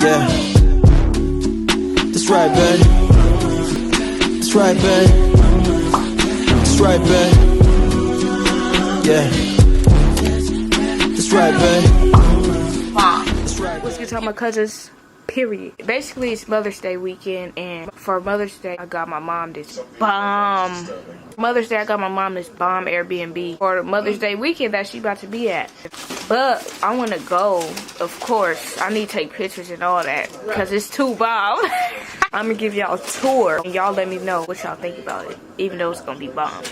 Yeah, that's right, babe. That's right, babe. That's right, babe. Yeah, that's right, babe. That's right. What's good to all my cousins? Period. Basically, it's Mother's Day weekend, and for Mother's Day, I got my mom this bomb. Mother's Day, I got my mom this bomb Airbnb for Mother's Day weekend that she about to be at. But I want to go, of course. I need to take pictures and all that because it's too bomb. I'm gonna give y'all a tour, and y'all let me know what y'all think about it, even though it's gonna be bomb.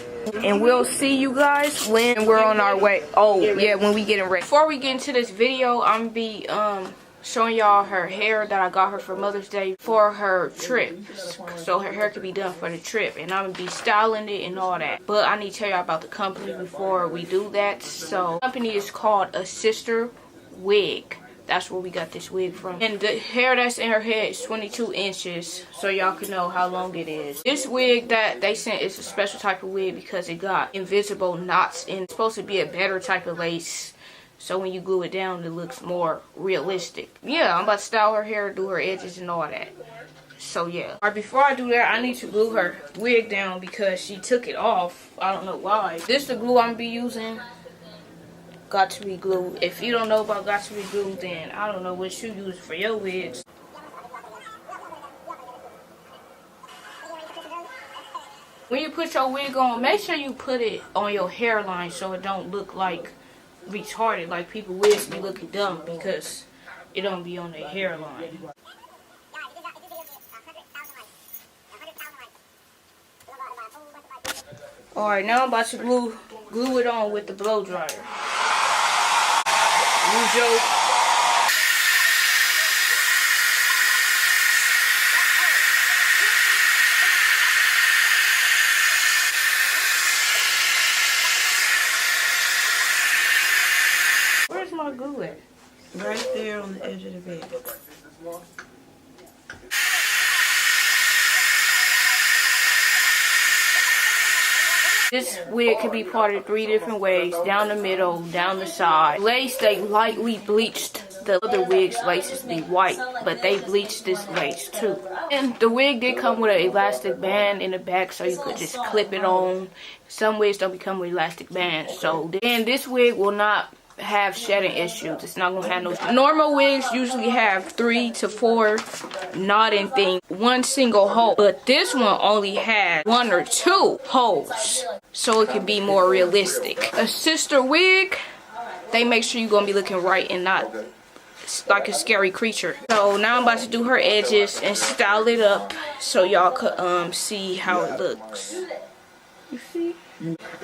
And we'll see you guys when we're on our way. Oh yeah, when we getting ready. Before we get into this video, I'm gonna be showing y'all her hair that I got her for Mother's Day for her trip, so her hair could be done for the trip, and I'm gonna be styling it and all that. But I need to tell y'all about the company before we do that. So the company is called AfSisterWig. That's where we got this wig from, and the hair that's in her head is 22 inches, so y'all can know how long it is. This wig that they sent is a special type of wig because it got invisible knots, and it's supposed to be a better type of lace, so when you glue it down, it looks more realistic. Yeah, I'm about to style her hair, do her edges and all that. So yeah. Alright, before I do that, I need to glue her wig down because she took it off. I don't know why. This is the glue I'm going to be using. Got to be glue. If you don't know about got to be glue, then I don't know what you use for your wigs. When you put your wig on, make sure you put it on your hairline so it don't look like retarded, like people wigs be looking dumb because it don't be on their hairline. Alright, now I'm about to glue it on with the blow dryer. Use your Where's my glue at? Right there on the edge of the bed. This wig can be parted 3 different ways: down the middle, down the side. Lace, they lightly bleached. The other wigs' laces be white, but they bleached this lace too. And the wig did come with an elastic band in the back, so you could just clip it on. Some wigs don't become with elastic bands, so then this wig will not have shedding issues. It's not gonna have no. Normal wigs usually have 3 to 4 knotting things, 1 single hole, but this one only had 1 or 2 holes, so it can be more realistic. AfSisterWig, they make sure you're gonna be looking right and not like a scary creature. So now I'm about to do her edges and style it up so y'all could see how it looks. You see?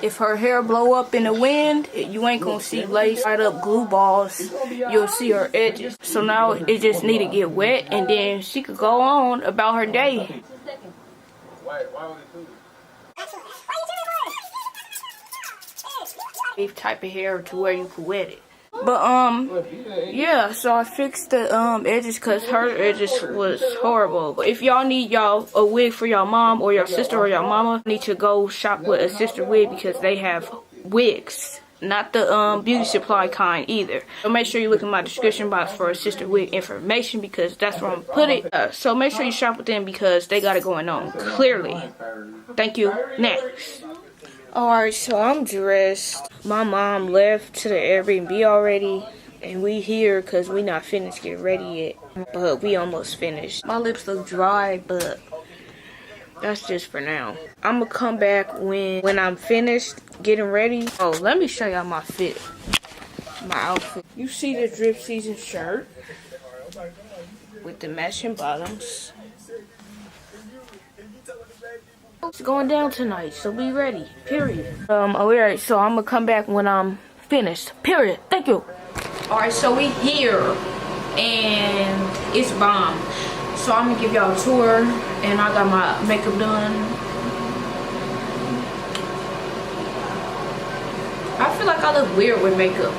If her hair blow up in the wind, you ain't gonna see lace right up glue balls. You'll see her edges. So now it just need to get wet, and then she could go on about her day. Type of hair to where you could wet it. But yeah, so I fixed the edges because her edges was horrible. If y'all need y'all a wig for your mom or your sister or your mama, need to go shop with AfSisterWig because they have wigs, not the beauty supply kind either. So make sure you look in my description box for AfSisterWig information because that's where I'm put it. So make sure you shop with them because they got it going on clearly. Thank you. Next. Alright, so I'm dressed. My mom left to the Airbnb already, and we here because we not finished getting ready yet, but we almost finished. My lips look dry, but that's just for now. I'm gonna come back when I'm finished getting ready. Oh, let me show y'all my fit, my outfit. You see the drip season shirt with the matching bottoms. It's going down tonight, so be ready. Period. Alright, so I'm gonna come back when I'm finished. Period. Thank you. Alright, so we here and it's bomb. So I'm gonna give y'all a tour, and I got my makeup done. I feel like I look weird with makeup,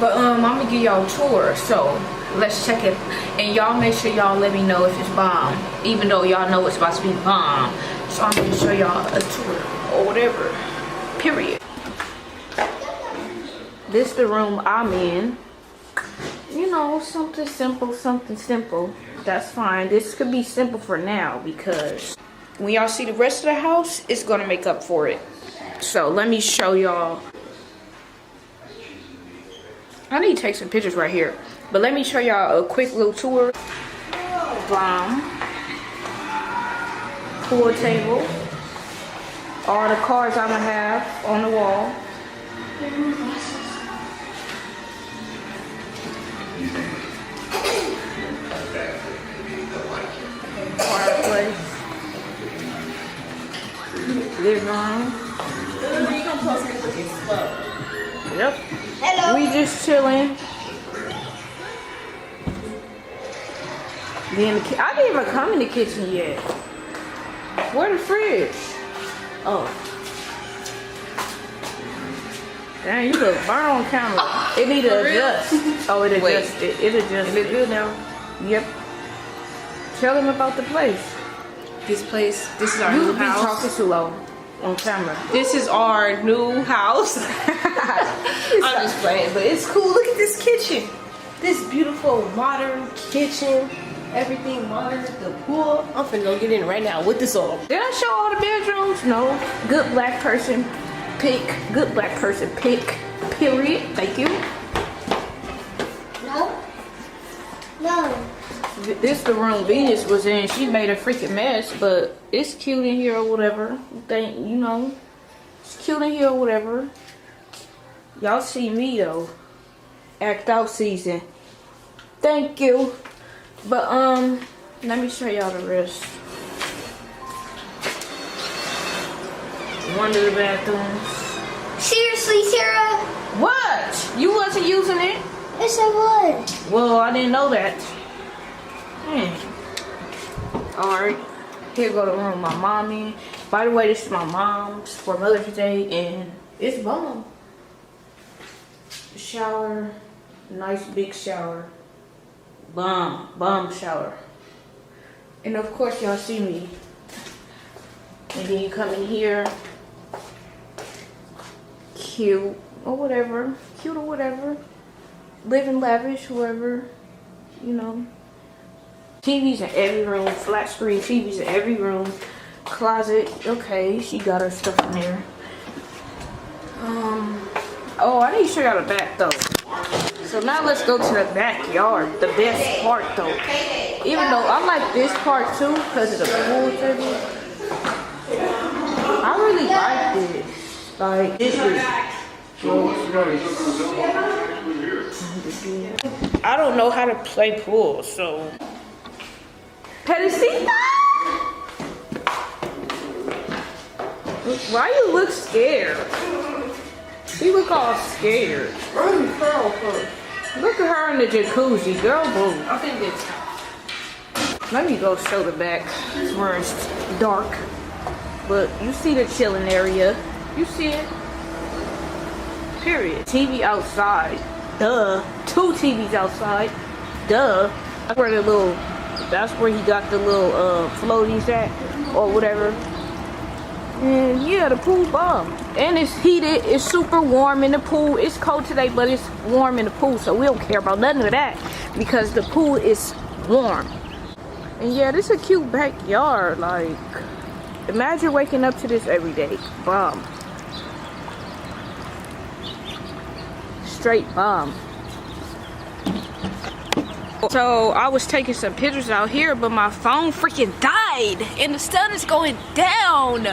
but I'm gonna give y'all a tour. So let's check it, and y'all make sure y'all let me know if it's bomb, even though y'all know it's about to be bomb. So I'm gonna show y'all a tour or whatever. Period. This is the room I'm in. you know, something simple, something simple. That's fine. This could be simple for now because when y'all see the rest of the house, it's gonna make up for it. So let me show y'all. I need to take some pictures right here, but let me show y'all a quick little tour. Pool table. All the cards I'm gonna have on the wall. Fireplace. Living room. Yep. Hello. We just chilling. Then I didn't even come in the kitchen yet. Where the fridge? Oh. Dang, you look burn on camera. It need to adjust. Oh, it adjusts. It adjusts. It look good now. Yep. Tell them about the place. This place, this is our new house. You be talking too low on camera. This is our new house. I'm just playing, but it's cool. Look at this kitchen. This beautiful modern kitchen. Everything modern. The pool. I'm finna go get in right now with this on. Did I show all the bedrooms? No. Good black person pick. Good black person pick. Period. Thank you. No. No. This the room Venus was in. She made a freaking mess, but it's cute in here or whatever. You know, it's cute in here or whatever. Y'all see me though. Act out season. Thank you. But let me show y'all the rest. One of the bathrooms. Seriously, Sarah? What? You wasn't using it? Yes, I would. Well, I didn't know that. Alright, here go the room my mom in. By the way, this is my mom's for Mother's Day, and it's bomb. Shower, nice big shower. Bomb shower. And of course, y'all see me. And then you come in here, cute or whatever, living lavish, whoever, you know. TVs in every room, flat screen TVs in every room, closet. Okay, she got her stuff in there. Oh, I need to show y'all the back though. So now let's go to the backyard, the best part though. Even though I like this part too because of the pool table. I really like this. Like this is Rolls Royce. I don't know how to play pool, so. Pedicita? Why you look scared? She look all scared. Look at her in the jacuzzi, girl. Boo. I think it's. Let me go show the back where it's dark. But you see the chilling area. You see it. Period. TV outside. Duh. 2 TVs outside. Duh. That's where he got the little floaties at or whatever. And yeah, the pool bomb. And it's heated. It's super warm in the pool. It's cold today, but it's warm in the pool, so we don't care about none of that because the pool is warm. And yeah, this is a cute backyard. Like, imagine waking up to this every day. Bomb. Straight bomb. So I was taking some pictures out here, but my phone freaking died and the sun is going down.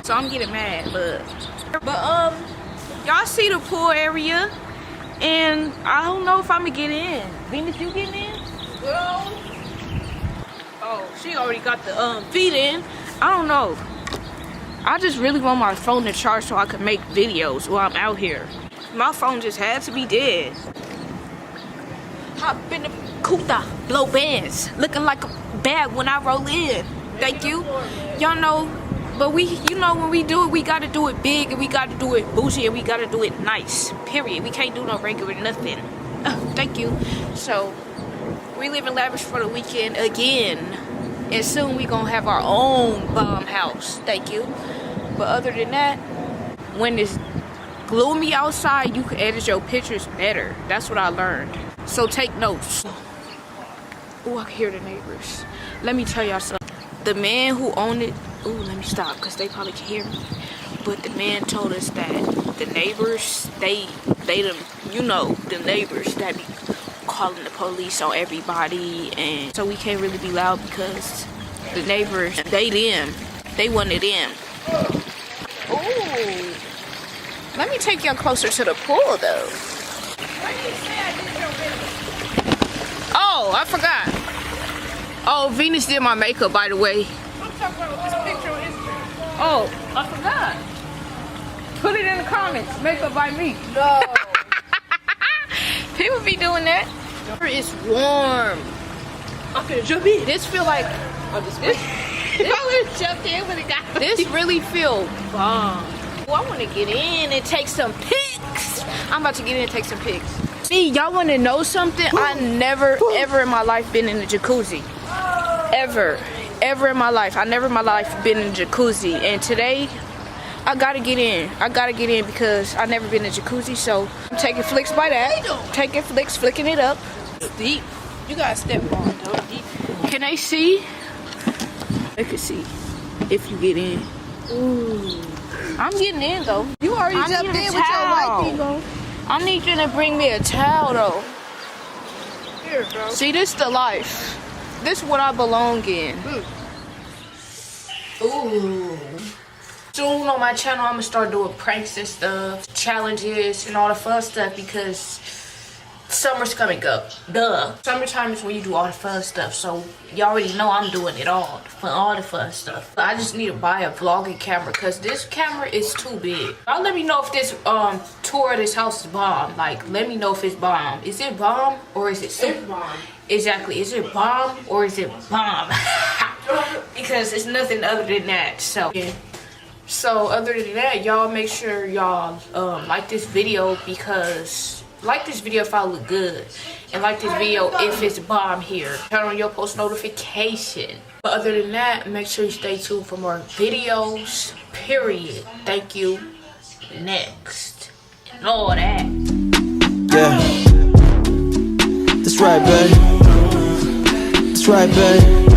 So I'm getting mad, but y'all see the pool area, and I don't know if I'm gonna get in. Venus, you getting in? Girl. Oh, she already got the feet in. I don't know. I just really want my phone to charge so I can make videos while I'm out here. My phone just had to be dead. Hop in the Kuta, blow bands, looking like a bag when I roll in. Thank you. Y'all know, but you know, when we do it, we gotta do it big, and we gotta do it bougie, and we gotta do it nice. Period. We can't do no regular nothing. Thank you. So we live in lavish for the weekend again, and soon we gonna have our own bomb house. Thank you. But other than that, when it's gloomy outside, you can edit your pictures better. That's what I learned. So take notes. Oh, I can hear the neighbors. Let me tell y'all something. The man who owned it, oh, let me stop because they probably can hear me. But the man told us that the neighbors, they them, you know, the neighbors that be calling the police on everybody, and so we can't really be loud because the neighbors, they wanted them. Oh, let me take y'all closer to the pool though. Oh, I forgot. Oh, Venus did my makeup, by the way. I'm talking about this picture on Instagram. Oh, I forgot. Put it in the comments. Makeup by me. No. People be doing that. It's warm. I'm gonna jump in. This feel like this really feel bomb. Well, I want to get in and take some pics. I'm about to get in and take some pics. See, y'all want to know something? I never ever in my life been in a jacuzzi. Ever in my life. I never in my life been in a jacuzzi, and today I gotta get in. I gotta get in because I never been in a jacuzzi. So I'm taking flicks by that. Taking flicks, flicking it up. Deep. You gotta step on, though. Deep. Can they see? They can see if you get in. Ooh, I'm getting in though. You already I jumped need in a with your white towel. thing on. I need you to bring me a towel though. Here, bro. See, this the life. This is what I belong in. Ooh. Soon on my channel, I'm gonna start doing pranks and stuff, challenges and all the fun stuff because summer's coming up. Duh. Summertime is when you do all the fun stuff, so you already know I'm doing it all the fun stuff. I just need to buy a vlogging camera because this camera is too big. Y'all let me know if this tour of this house is bomb. Like, let me know if it's bomb. Is it bomb or is it super bomb? Exactly. Is it bomb or is it bomb? Because it's nothing other than that. So yeah. So other than that, y'all make sure y'all like this video because like this video if I look good, and like this video if it's bomb here. Turn on your post notification. But other than that, make sure you stay tuned for more videos. Period. Thank you. Next. And all that. Yeah. That's right, babe. That's right, babe.